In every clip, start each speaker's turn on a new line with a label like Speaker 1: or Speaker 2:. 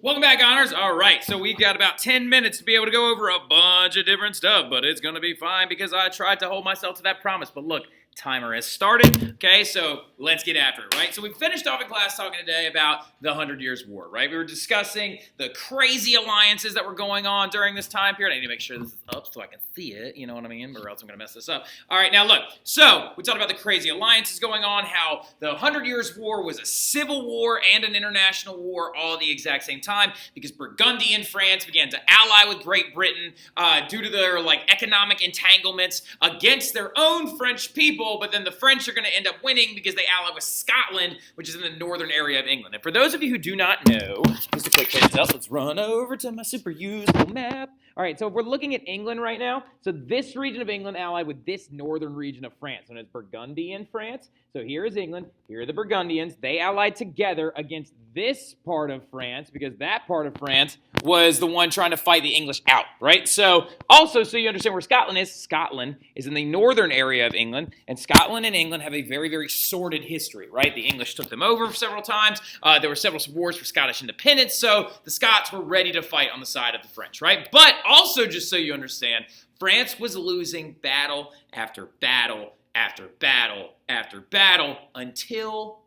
Speaker 1: Welcome back, Honors. All right, so we've got about 10 minutes to be able to go over a bunch of different stuff, but it's going to be fine because I tried to hold myself to that promise. But look, timer has started, okay? So let's get after it, right? So we finished off in class talking today about the 100 Years' War, right? We were discussing the crazy alliances that were going on during this time period. I need to make sure this is up so I can see it, you know what I mean? Or else I'm going to mess this up. All right, now look. So we talked about the crazy alliances going on, how the 100 Years' War was a civil war and an international war all at the exact same time because Burgundy and France began to ally with Great Britain due to their economic entanglements against their own French people. But then the French are going to end up winning because they ally with Scotland, which is in the northern area of England. And for those of you who do not know, just a quick heads up, let's run over to my super usable map. All right, so if we're looking at England right now, so this region of England allied with this northern region of France, known as Burgundy in France. So here is England, here are the Burgundians. They allied together against this part of France because that part of France was the one trying to fight the English out, right? So also, so you understand where Scotland is in the northern area of England, and Scotland and England have a very, very sordid history, right? The English took them over several times. There were several wars for Scottish independence, so the Scots were ready to fight on the side of the French, right? But also, just so you understand, France was losing battle after battle after battle after battle until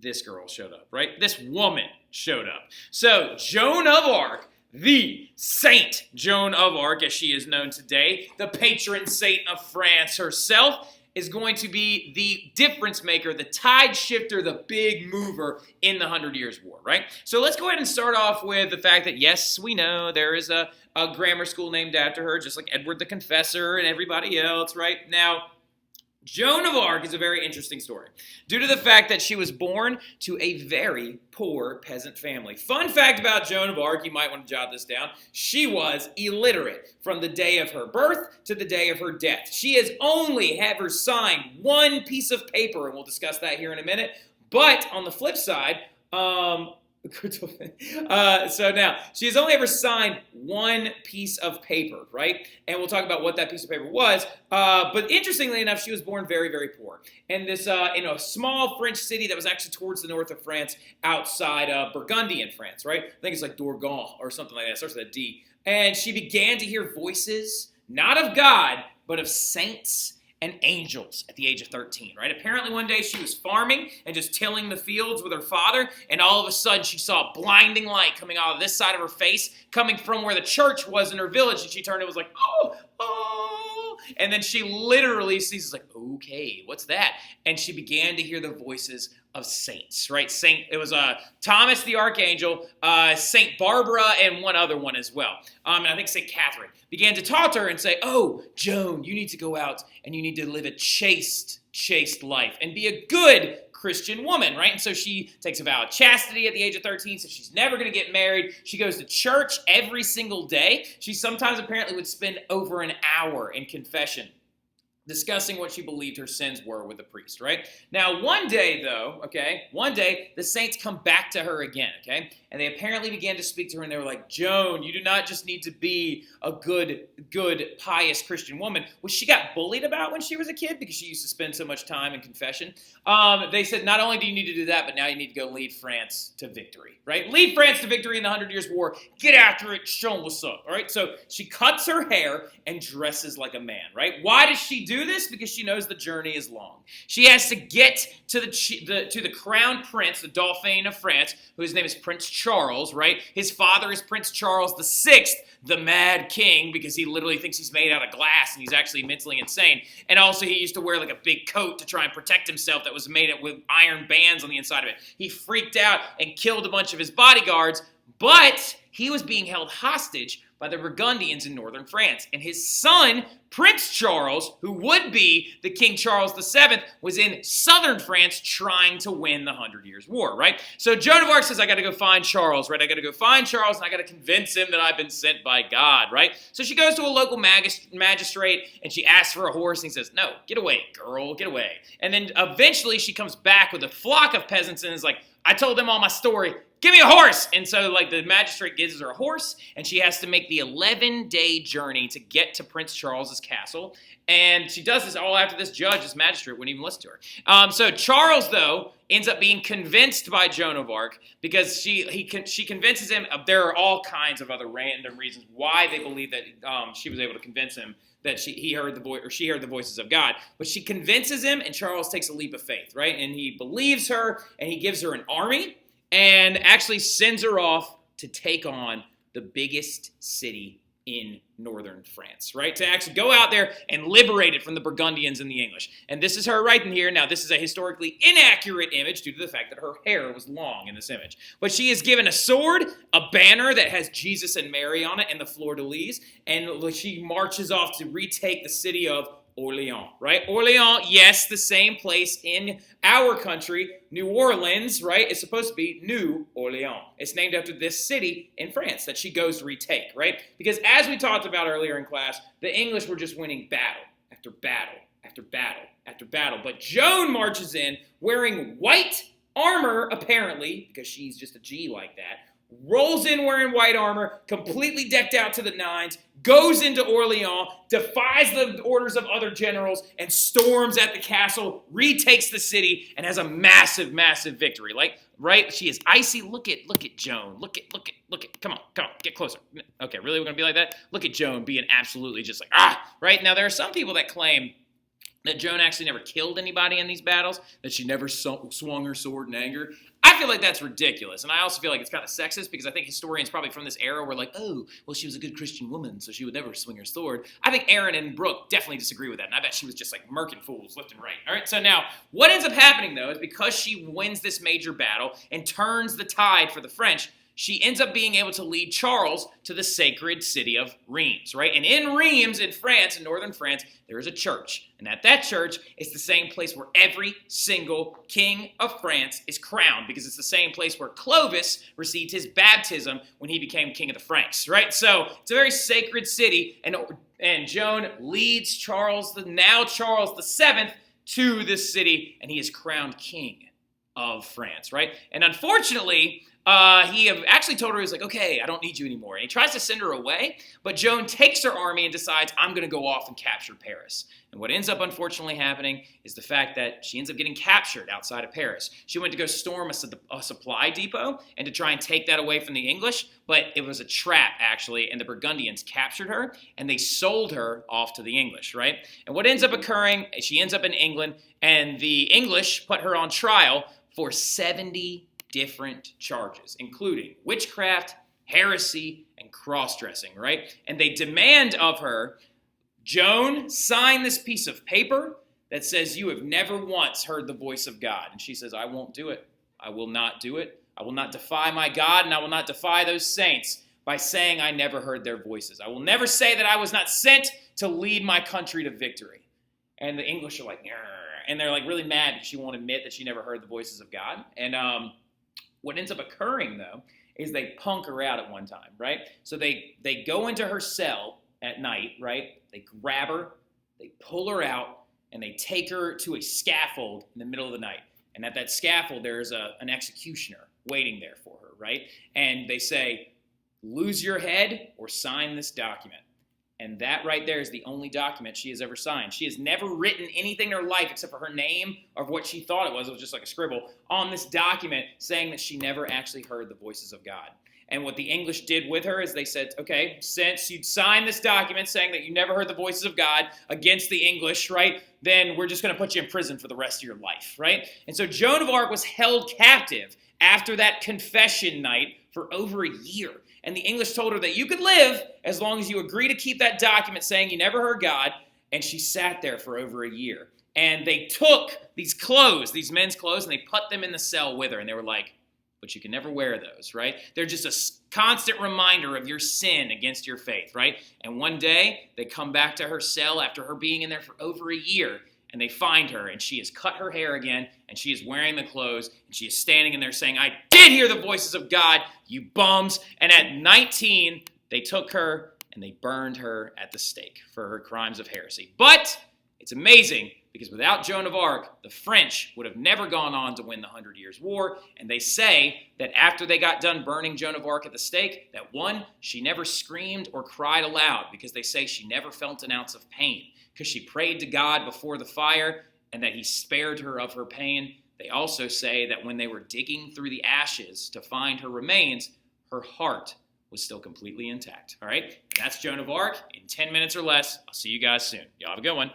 Speaker 1: this girl showed up, right? This woman showed up. So Joan of Arc, the Saint Joan of Arc, as she is known today, the patron saint of France herself, is going to be the difference maker, the tide shifter, the big mover in the 100 Years' War, right? So let's go ahead and start off with the fact that, yes, we know there is a grammar school named after her, just like Edward the Confessor and everybody else, right? Now, Joan of Arc is a very interesting story due to the fact that she was born to a very poor peasant family. Fun fact about Joan of Arc, you might want to jot this down, she was illiterate from the day of her birth to the day of her death. She has only ever signed one piece of paper, and we'll discuss that here in a minute, but on the flip side, so now, she has only ever signed one piece of paper, right? And we'll talk about what that piece of paper was. But interestingly enough, she was born very, very poor. And this, in a small French city that was actually towards the north of France, outside of Burgundy in France, right? I think it's like Dorgon or something like that. It starts with a D. And she began to hear voices, not of God, but of saints and angels at the age of 13, right? Apparently one day she was farming and just tilling the fields with her father, and all of a sudden she saw a blinding light coming out of this side of her face, coming from where the church was in her village, and she turned and was like, oh, and then she literally sees, like, okay, what's that? And she began to hear the voices of saints, right? It was Thomas the Archangel, Saint Barbara, and one other one as well. And I think Saint Catherine began to talk to her and say, oh, Joan, you need to go out and you need to live a chaste life and be a good Christian woman, right? And so she takes a vow of chastity at the age of 13, so she's never going to get married. She goes to church every single day. She sometimes apparently would spend over an hour in confession, discussing what she believed her sins were with the priest, right? Now, one day, the saints come back to her again, okay? And they apparently began to speak to her, and they were like, Joan, you do not just need to be a good, pious Christian woman, which she got bullied about when she was a kid because she used to spend so much time in confession. They said, not only do you need to do that, but now you need to go lead France to victory, right? Lead France to victory in the 100 Years' War. Get after it. Show them what's up, all right? So she cuts her hair and dresses like a man, right? Why does she do this? Because she knows the journey is long. She has to get to the crown prince, the Dauphin of France, whose name is Prince Charles, right? His father is Prince Charles VI, the Mad King, because he literally thinks he's made out of glass and he's actually mentally insane. And also he used to wear like a big coat to try and protect himself that was made with iron bands on the inside of it. He freaked out and killed a bunch of his bodyguards, but he was being held hostage by the Burgundians in northern France. And his son, Prince Charles, who would be the King Charles VII, was in southern France trying to win the 100 Years' War, right? So Joan of Arc says, I got to go find Charles, right? I got to go find Charles, and I got to convince him that I've been sent by God, right? So she goes to a local magistrate, and she asks for a horse, and he says, no, get away, girl, get away. And then eventually she comes back with a flock of peasants and is like, I told them all my story. Give me a horse! And so, the magistrate gives her a horse, and she has to make the 11-day journey to get to Prince Charles's castle. And she does this all after this magistrate, wouldn't even listen to her. So Charles, though, ends up being convinced by Joan of Arc because she convinces him. There are all kinds of other random reasons why they believe that she was able to convince him that she heard the voices of God. But she convinces him, and Charles takes a leap of faith, right? And he believes her, and he gives her an army, and actually sends her off to take on the biggest city in northern France, right? To actually go out there and liberate it from the Burgundians and the English. And this is her right in here. Now, this is a historically inaccurate image due to the fact that her hair was long in this image. But she is given a sword, a banner that has Jesus and Mary on it, and the fleur-de-lis, and she marches off to retake the city of Orleans, right? Orleans, yes, the same place in our country, New Orleans, right? It's supposed to be New Orleans. It's named after this city in France that she goes to retake, right? Because as we talked about earlier in class, the English were just winning battle after battle after battle after battle. But Joan marches in wearing white armor, apparently, because she's just a G like that, rolls in wearing white armor, completely decked out to the nines, goes into Orleans, defies the orders of other generals, and storms at the castle, retakes the city, and has a massive, massive victory. Like, right? She is icy. Look at Joan. Look at. Come on, get closer. Okay, really, we're gonna be like that? Look at Joan being absolutely just like, right? Now, there are some people that claim that Joan actually never killed anybody in these battles, that she never swung her sword in anger. I feel like that's ridiculous, and I also feel like it's kind of sexist because I think historians probably from this era were like, oh, well, she was a good Christian woman, so she would never swing her sword. I think Aaron and Brooke definitely disagree with that, and I bet she was just like murking fools left and right. All right, so now what ends up happening, though, is because she wins this major battle and turns the tide for the French, she ends up being able to lead Charles to the sacred city of Reims, right? And in Reims, in France, in northern France, there is a church. And at that church, it's the same place where every single king of France is crowned, because it's the same place where Clovis received his baptism when he became king of the Franks, right? So it's a very sacred city, and Joan leads Charles VII to this city, and he is crowned king of France, right? And unfortunately, he actually told her, he was like, okay, I don't need you anymore. And he tries to send her away, but Joan takes her army and decides, I'm going to go off and capture Paris. And what ends up unfortunately happening is the fact that she ends up getting captured outside of Paris. She went to go storm a supply depot and to try and take that away from the English, but it was a trap, actually, and the Burgundians captured her, and they sold her off to the English, right? And what ends up occurring, she ends up in England, and the English put her on trial for 70 different charges, including witchcraft, heresy, and cross-dressing, right? And they demand of her, Joan, sign this piece of paper that says you have never once heard the voice of God. And she says, I won't do it. I will not do it. I will not defy my God, and I will not defy those saints by saying I never heard their voices. I will never say that I was not sent to lead my country to victory. And the English are like, and they're like really mad because she won't admit that she never heard the voices of God. And what ends up occurring, though, is they punk her out at one time, right? So they go into her cell at night, right? They grab her, they pull her out, and they take her to a scaffold in the middle of the night. And at that scaffold, there's an executioner waiting there for her, right? And they say, lose your head or sign this document. And that right there is the only document she has ever signed. She has never written anything in her life except for her name or what she thought it was just like a scribble, on this document saying that she never actually heard the voices of God. And what the English did with her is they said, okay, since you'd signed this document saying that you never heard the voices of God against the English, right, then we're just going to put you in prison for the rest of your life, right? And so Joan of Arc was held captive after that confession night for over a year. And the English told her that you could live as long as you agree to keep that document saying you never heard God. And she sat there for over a year. And they took these clothes, these men's clothes, and they put them in the cell with her. And they were like, but you can never wear those, right? They're just a constant reminder of your sin against your faith, right? And one day, they come back to her cell after her being in there for over a year, and they find her, and she has cut her hair again, and she is wearing the clothes, and she is standing in there saying, I did hear the voices of God, you bums. And at 19, they took her, and they burned her at the stake for her crimes of heresy. But it's amazing, because without Joan of Arc, the French would have never gone on to win the 100 Years' War. And they say that after they got done burning Joan of Arc at the stake, that one, she never screamed or cried aloud, because they say she never felt an ounce of pain, because she prayed to God before the fire and that he spared her of her pain. They also say that when they were digging through the ashes to find her remains, her heart was still completely intact. All right, that's Joan of Arc in 10 minutes or less. I'll see you guys soon. Y'all have a good one.